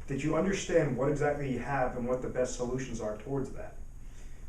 that you understand what exactly you have and what the best solutions are towards that.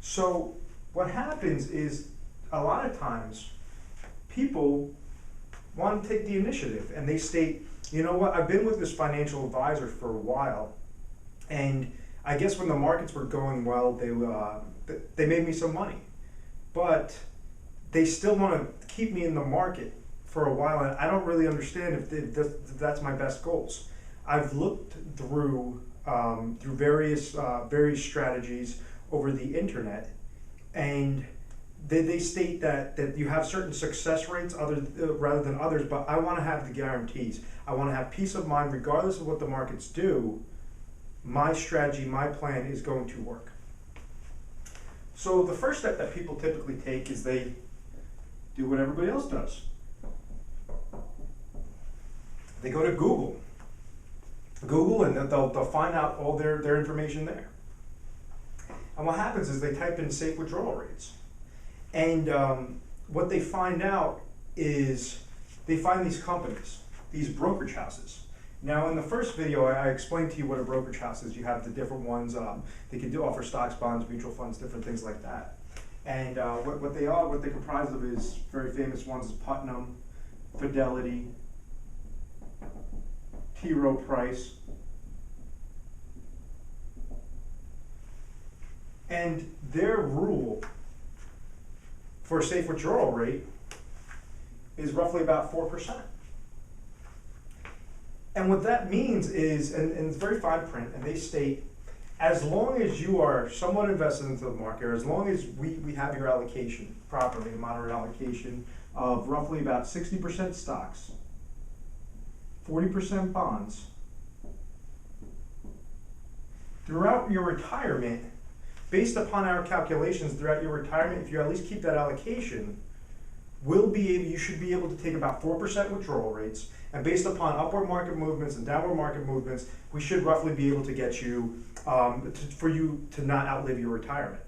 So what happens is a lot of times people want to take the initiative and they state, you know what, I've been with this financial advisor for a while, and I guess when the markets were going well, they made me some money, but they still want to keep me in the market for a while, and I don't really understand if that's my best goals. I've looked through various strategies over the internet, and they state that you have certain success rates rather than others, but I want to have the guarantees. I want to have peace of mind regardless of what the markets do. My strategy, my plan is going to work. So the first step that people typically take is they do what everybody else does. They go to Google and they'll find out all their information there. And what happens is they type in safe withdrawal rates. And what they find out is they find these companies, these brokerage houses. Now, in the first video, I explained to you what a brokerage house is. You have the different ones. They can offer stocks, bonds, mutual funds, different things like that. And what they comprise of is very famous ones is Putnam, Fidelity, T. Rowe Price. And their rule for a safe withdrawal rate is roughly about 4%. And what that means is, and it's very fine print, and they state, as long as you are somewhat invested into the market, or as long as we have your allocation properly, a moderate allocation of roughly about 60% stocks, 40% bonds, throughout your retirement, based upon our calculations throughout your retirement, if you at least keep that allocation, you should be able to take about 4% withdrawal rates, and based upon upward market movements and downward market movements, we should roughly be able to get you, for you to not outlive your retirement.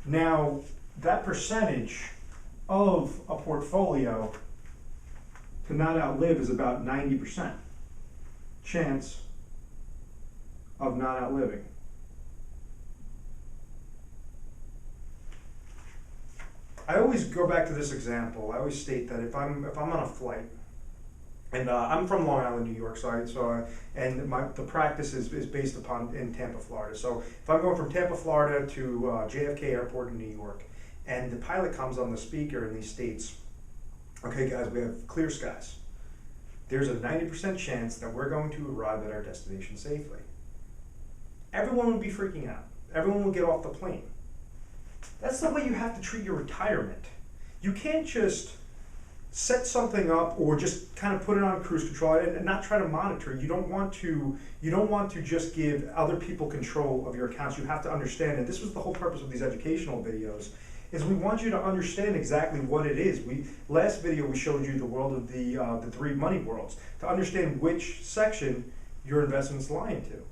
Now, that percentage of a portfolio to not outlive is about 90% chance of not outliving. I always go back to this example. I always state that if I'm on a flight, and I'm from Long Island, New York, the practice is based upon in Tampa, Florida. So if I'm going from Tampa, Florida to JFK Airport in New York, and the pilot comes on the speaker and he states, "Okay, guys, we have clear skies. There's a 90% chance that we're going to arrive at our destination safely." Everyone would be freaking out. Everyone would get off the plane. That's the way you have to treat your retirement. You can't just set something up or just kind of put it on cruise control and not try to monitor. You don't want to just give other people control of your accounts. You have to understand, and this was the whole purpose of these educational videos, is we want you to understand exactly what it is. Last video we showed you the world of the three money worlds, to understand which section your investments lie into.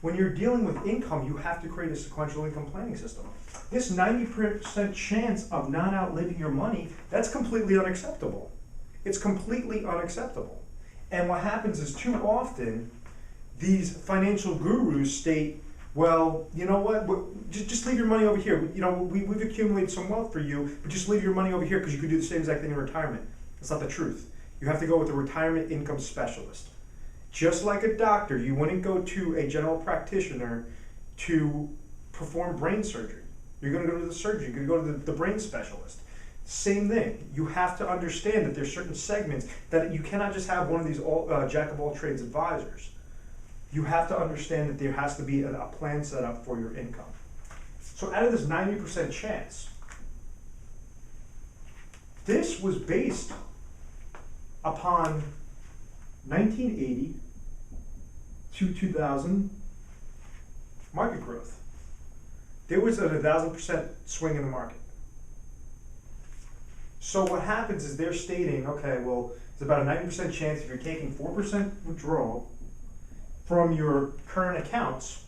When you're dealing with income, you have to create a sequential income planning system. This 90% chance of not outliving your money, that's completely unacceptable. It's completely unacceptable. And what happens is too often, these financial gurus state, well, you know what, just leave your money over here. You know, we've accumulated some wealth for you, but just leave your money over here because you could do the same exact thing in retirement. That's not the truth. You have to go with a retirement income specialist. Just like a doctor, you wouldn't go to a general practitioner to perform brain surgery. You're going to go to the surgeon. You're going to go to the brain specialist. Same thing. You have to understand that there's certain segments that you cannot just have one of these jack of all trades advisors. You have to understand that there has to be a plan set up for your income. So out of this 90% chance, this was based upon 1980 to 2000 market growth. There was a 1,000% swing in the market. So what happens is they're stating, okay, well, it's about a 90% chance if you're taking 4% withdrawal from your current accounts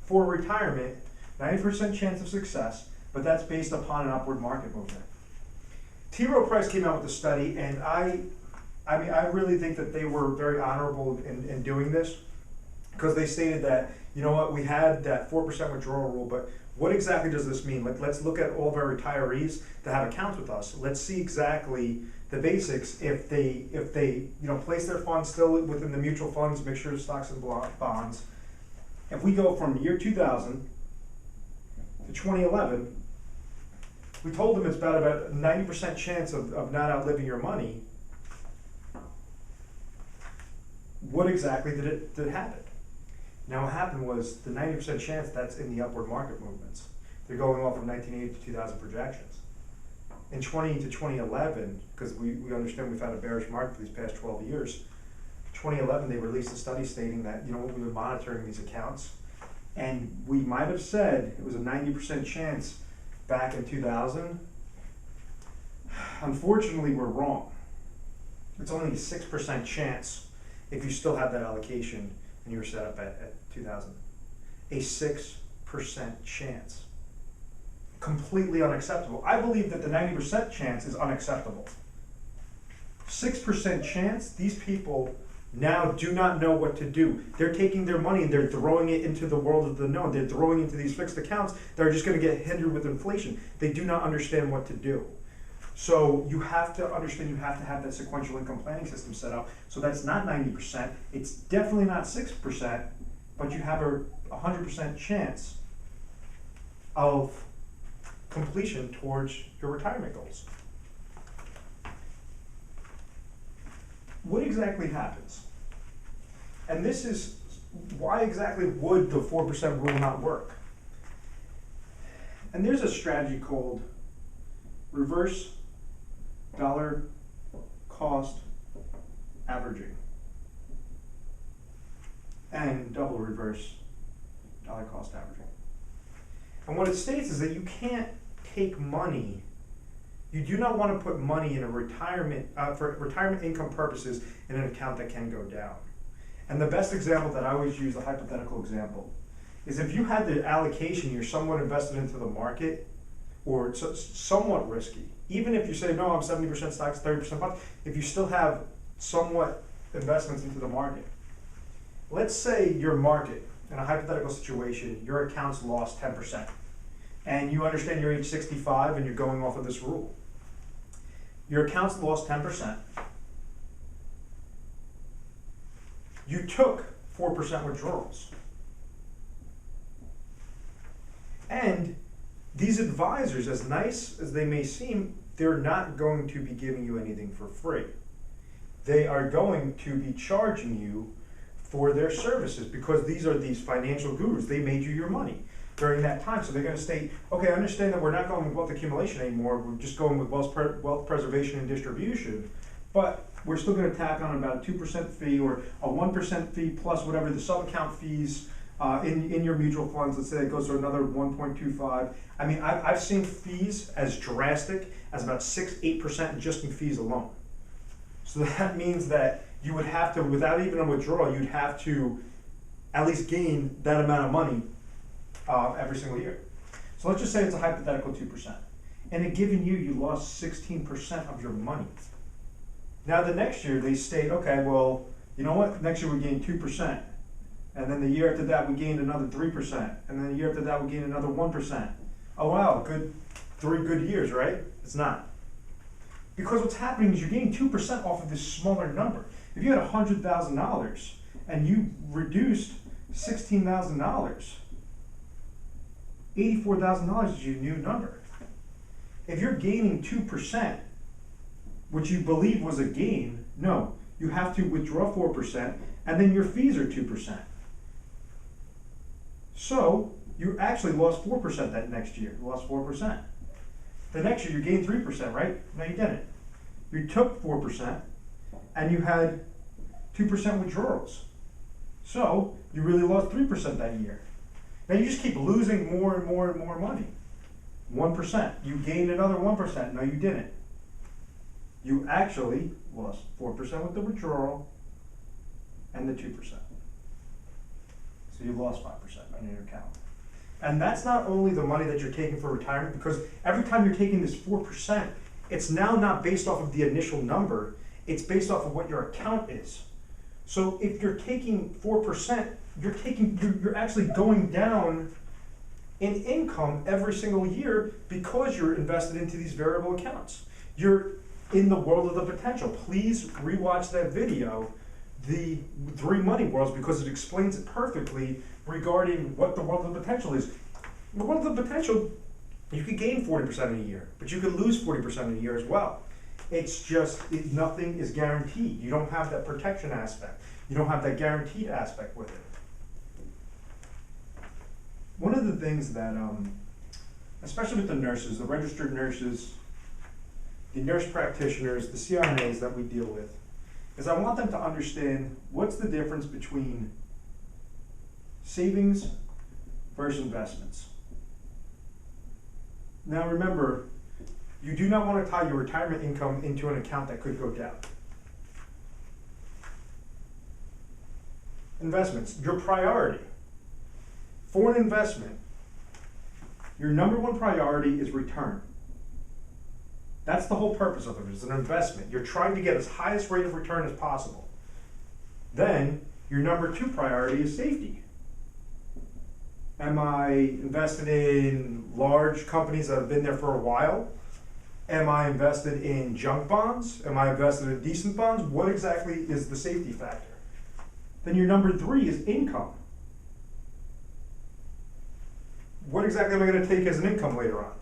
for retirement, 90% chance of success, but that's based upon an upward market movement. T. Rowe Price came out with a study, and I really think that they were very honorable in doing this. because they stated that, you know what, we had that 4% withdrawal rule, but what exactly does this mean? Let's look at all of our retirees that have accounts with us. Let's see exactly the basics. If they place their funds still within the mutual funds, mixture of stocks and bonds. If we go from year 2000 to 2011, we told them it's about a 90% chance of not outliving your money. What exactly did it happen? Now what happened was the 90% chance, that's in the upward market movements. They're going off of 1980 to 2000 projections. In 2011, because we understand we've had a bearish market for these past 12 years, 2011 they released a study stating that, you know, we were monitoring these accounts, and we might have said it was a 90% chance back in 2000. Unfortunately, we're wrong. It's only a 6% chance if you still have that allocation and you were set up at 2000. A 6% chance. Completely unacceptable. I believe that the 90% chance is unacceptable. 6% chance, these people now do not know what to do. They're taking their money and they're throwing it into the world of the known. They're throwing it into these fixed accounts that are just going to get hindered with inflation. They do not understand what to do. So you have to understand, you have to have that sequential income planning system set up. So that's not 90%, it's definitely not 6%, but you have a 100% chance of completion towards your retirement goals. What exactly happens? And this is why exactly would the 4% rule not work? And there's a strategy called reverse dollar cost averaging and double reverse dollar cost averaging. And what it states is that you can't take money, you do not want to put money in a retirement, for retirement income purposes, in an account that can go down. And the best example that I always use, the hypothetical example, is if you had the allocation, you're somewhat invested into the market, or it's somewhat risky. Even if you say, no, I'm 70% stocks, 30% bonds, if you still have somewhat investments into the market. Let's say your market, in a hypothetical situation, your account's lost 10%. And you understand you're age 65 and you're going off of this rule. Your account's lost 10%. You took 4% withdrawals. And these advisors, as nice as they may seem, they're not going to be giving you anything for free. They are going to be charging you for their services because these are these financial gurus. They made you your money during that time. So they're going to state, okay, I understand that we're not going with wealth accumulation anymore. We're just going with wealth preservation and distribution. But we're still going to tack on about a 2% fee or a 1% fee plus whatever the sub-account fees in your mutual funds. Let's say it goes to another 1.25. I mean, I've seen fees as drastic as about 6-8% just in fees alone. So that means that you would have to, without even a withdrawal, you'd have to at least gain that amount of money every single year. So let's just say it's a hypothetical 2%. In a given year, you lost 16% of your money. Now the next year they state, okay, well, you know what? Next year we gained 2%. And then the year after that we gained another 3%. And then the year after that we gained another 1%. Oh wow, 3 good years, right? It's not. Because what's happening is you're getting 2% off of this smaller number. If you had $100,000 and you reduced $16,000, $84,000 is your new number. If you're gaining 2%, which you believe was a gain, no, you have to withdraw 4%, and then your fees are 2%. So you actually lost 4% that next year. You lost 4%. The next year you gained 3%, right? No, you didn't. You took 4%, and you had 2% withdrawals. So you really lost 3% that year. Now you just keep losing more and more and more money. 1%. You gained another 1%. No, you didn't. You actually lost 4% with the withdrawal and the 2%. So you lost 5% on your account. And that's not only the money that you're taking for retirement, because every time you're taking this 4%, it's now not based off of the initial number, it's based off of what your account is. So if you're taking 4%, you're actually going down in income every single year because you're invested into these variable accounts. You're in the world of the potential. Please rewatch that video, the 3 money worlds, because it explains it perfectly regarding what the world of the potential is. The world of the potential, you could gain 40% in a year, but you could lose 40% in a year as well. It's just, nothing is guaranteed. You don't have that protection aspect. You don't have that guaranteed aspect with it. One of the things that, especially with the nurses, the registered nurses, the nurse practitioners, the CRNAs that we deal with, is I want them to understand what's the difference between savings versus investments. Now remember, you do not want to tie your retirement income into an account that could go down. Investments, your priority. For an investment, your number one priority is return. That's the whole purpose of it. It's an investment. You're trying to get as highest rate of return as possible. Then, your number 2 priority is safety. Am I invested in large companies that have been there for a while? Am I invested in junk bonds? Am I invested in decent bonds? What exactly is the safety factor? Then your number 3 is income. What exactly am I going to take as an income later on?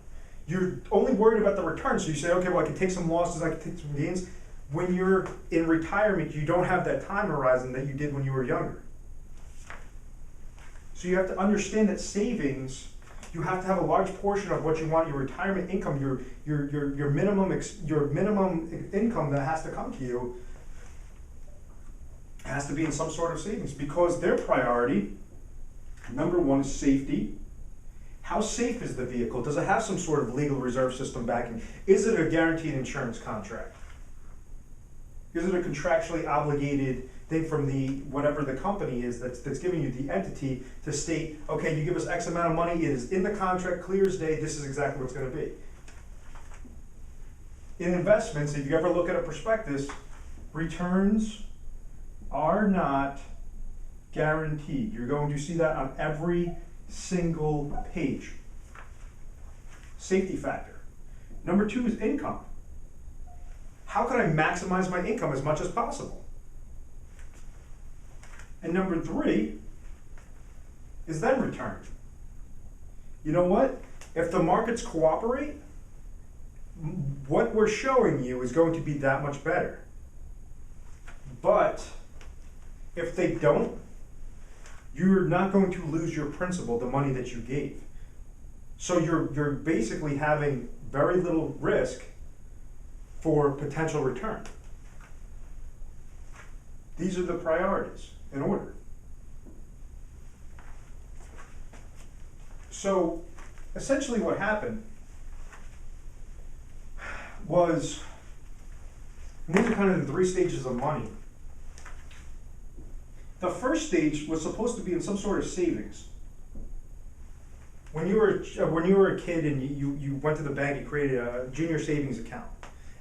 You're only worried about the return, so you say, okay, well, I can take some losses, I can take some gains. When you're in retirement, you don't have that time horizon that you did when you were younger. So you have to understand that savings, you have to have a large portion of what you want, your retirement income, your minimum income that has to come to you, has to be in some sort of savings, because their priority, number 1, is safety. How safe is the vehicle? Does it have some sort of legal reserve system backing? Is it a guaranteed insurance contract? Is it a contractually obligated thing from the whatever the company is that's giving you the entity to state, okay, you give us X amount of money, it is in the contract, clear as day, this is exactly what it's going to be. In investments, if you ever look at a prospectus, returns are not guaranteed. You're going to see that on every single page. Safety factor. Number 2 is income. How can I maximize my income as much as possible? And number 3 is then return. You know what? If the markets cooperate, what we're showing you is going to be that much better. But if they don't, you're not going to lose your principal, the money that you gave. So you're basically having very little risk for potential return. These are the priorities in order. So essentially what happened was, and these are kind of the 3 stages of money. The first stage was supposed to be in some sort of savings. When you were a kid and you went to the bank and created a junior savings account,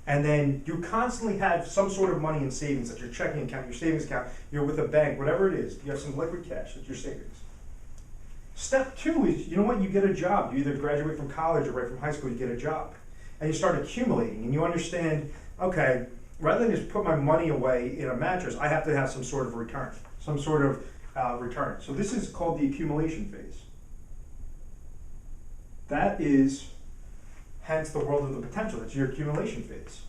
and then you constantly had some sort of money in savings, that's your checking account, your savings account, you're with a bank, whatever it is, you have some liquid cash, that's your savings. Step 2 is, you know what, you get a job. You either graduate from college or right from high school, you get a job. And you start accumulating, and you understand, okay, rather than just put my money away in a mattress, I have to have some sort of return. Some sort of return. So this is called the accumulation phase. That is, hence the world of the potential. That's your accumulation phase.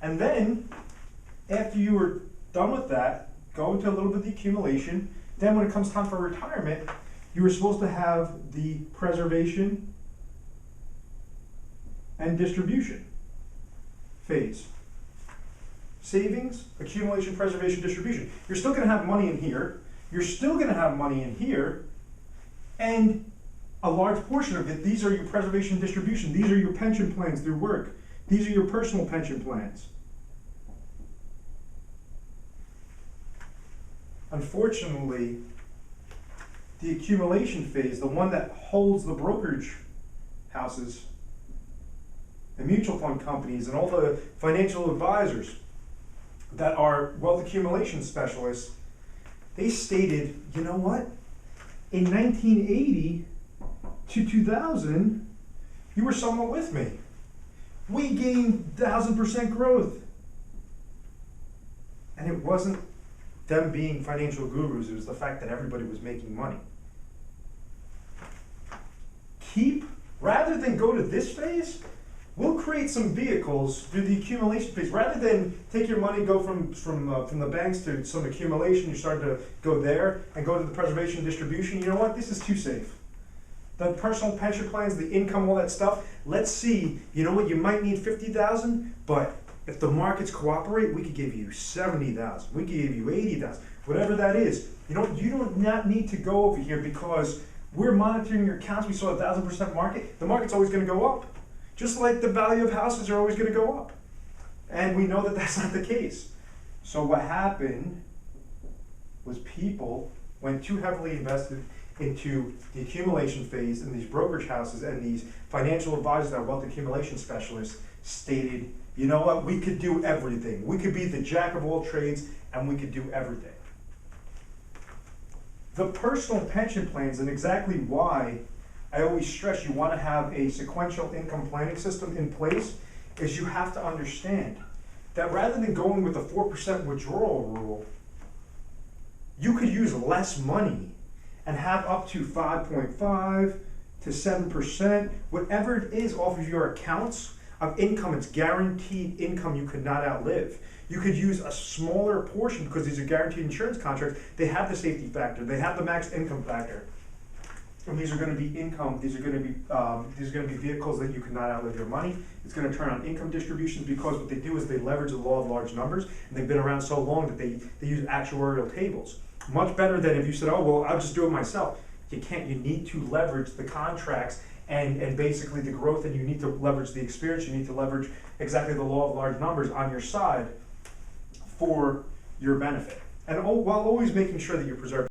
And then, after you were done with that, go into a little bit of the accumulation. Then when it comes time for retirement, you were supposed to have the preservation and distribution phase. Savings, accumulation, preservation, distribution. You're still going to have money in here. You're still going to have money in here. And a large portion of it, these are your preservation and distribution. These are your pension plans through work. These are your personal pension plans. Unfortunately, the accumulation phase, the one that holds the brokerage houses, the mutual fund companies, and all the financial advisors, that are wealth accumulation specialists, they stated, you know what? In 1980 to 2000, you were somewhat with me. We gained 1,000% growth. And it wasn't them being financial gurus, it was the fact that everybody was making money. Rather than go to this phase, we'll create some vehicles through the accumulation phase. Rather than take your money, go from the banks to some accumulation, you start to go there and go to the preservation and distribution. You know what? This is too safe. The personal pension plans, the income, all that stuff. Let's see. You know what? You might need 50,000, but if the markets cooperate, we could give you 70,000. We could give you 80,000. Whatever that is. You do not need to go over here because we're monitoring your accounts. We saw 1,000% market. The market's always going to go up. Just like the value of houses are always going to go up. And we know that that's not the case. So what happened was people went too heavily invested into the accumulation phase, and these brokerage houses and these financial advisors that are wealth accumulation specialists stated, you know what, we could do everything. We could be the jack of all trades and we could do everything. The personal pension plans, and exactly why I always stress you want to have a sequential income planning system in place, is you have to understand that rather than going with a 4% withdrawal rule, you could use less money and have up to 5.5 to 7%, whatever it is off of your accounts of income. It's guaranteed income you could not outlive. You could use a smaller portion because these are guaranteed insurance contracts. They have the safety factor. They have the max income factor. And these are going to be income. These are going to be vehicles that you cannot outlive your money. It's going to turn on income distributions because what they do is they leverage the law of large numbers, and they've been around so long that they use actuarial tables. Much better than if you said, oh, well, I'll just do it myself. You can't. You need to leverage the contracts and basically the growth, and you need to leverage the experience. You need to leverage exactly the law of large numbers on your side for your benefit. And while always making sure that you're preserving